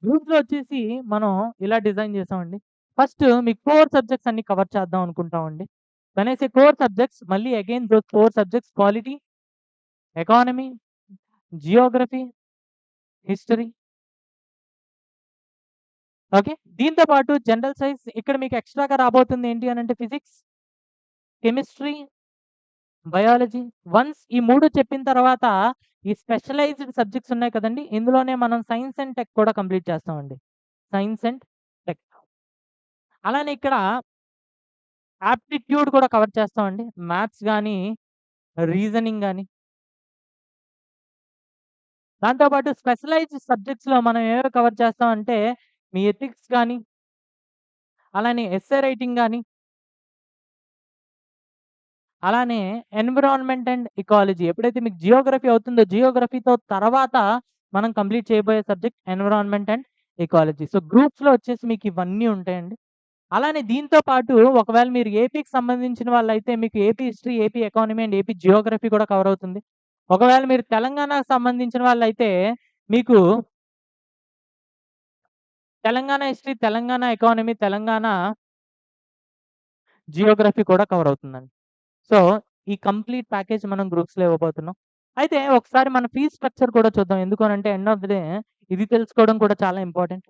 గ్రూప్స్‌లో వచ్చేసి మనం ఇలా డిజైన్ చేసామండి. ఫస్ట్ మీ కోర్ సబ్జెక్ట్స్ అన్నీ కవర్ చేద్దాం అనుకుంటామండి. When I say core subjects మళ్ళీ again those core subjects polity, economy, geography, history. Okay. దీంతో పాటు జనరల్ సైన్స్ ఇక్కడ మీకు ఎక్స్‌ట్రాగా రాబోతుంది ఏంటి అనంటే ఫిజిక్స్, కెమిస్ట్రీ, బయాలజీ. వన్స్ ఈ 3 చెప్పిన తర్వాత ఈ స్పెషలైజ్డ్ సబ్జెక్ట్స్ ఉన్నాయి కదండీ! ఇందులోనే మనం సైన్స్ అండ్ టెక్ కూడా కంప్లీట్ చేస్తామండి. Science and tech. అలానే ఇక్కడ ఆప్టిట్యూడ్ కూడా కవర్ చేస్తామండి. మ్యాథ్స్ గాని, రీజనింగ్ గాని. దాంతో పాటు స్పెషలైజ్డ్ సబ్జెక్ట్స్‌లో మనం ఏవేవి కవర్ చేస్తామంటే, మీ ఎథిక్స్ గాని, అలానే ఎస్సే రైటింగ్ గాని, అలానే ఎన్విరాన్మెంట్ అండ్ ఎకాలజీ. ఎప్పుడైతే మీకు జియోగ్రఫీ అవుతుందో, జియోగ్రఫీతో తర్వాత మనం కంప్లీట్ చేయబోయే subject environment and ecology. So, గ్రూప్స్‌లో వచ్చేసి మీకు ఇవన్నీ ఉంటాయండి. అలానే దీంతో పాటు ఒకవేళ మీరు ఏపీకి సంబంధించిన వాళ్ళైతే మీకు AP history, AP economy and AP Geography కూడా కవర్ అవుతుంది. ఒకవేళ మీరు తెలంగాణకు సంబంధించిన వాళ్ళైతే మీకు Telangana history, Telangana economy, Telangana Geography కూడా కవర్ అవుతుందండి. సో, ఈ కంప్లీట్ ప్యాకేజ్ మనం గ్రూప్స్‌లో ఇవ్వబోతున్నాం. అయితే ఒకసారి మన ఫీస్ స్ట్రక్చర్ కూడా చూద్దాం. ఎందుకు అనంటే ఎండ్ ఆఫ్ ది డే ఇది తెలుసుకోవడం కూడా చాలా ఇంపార్టెంట్.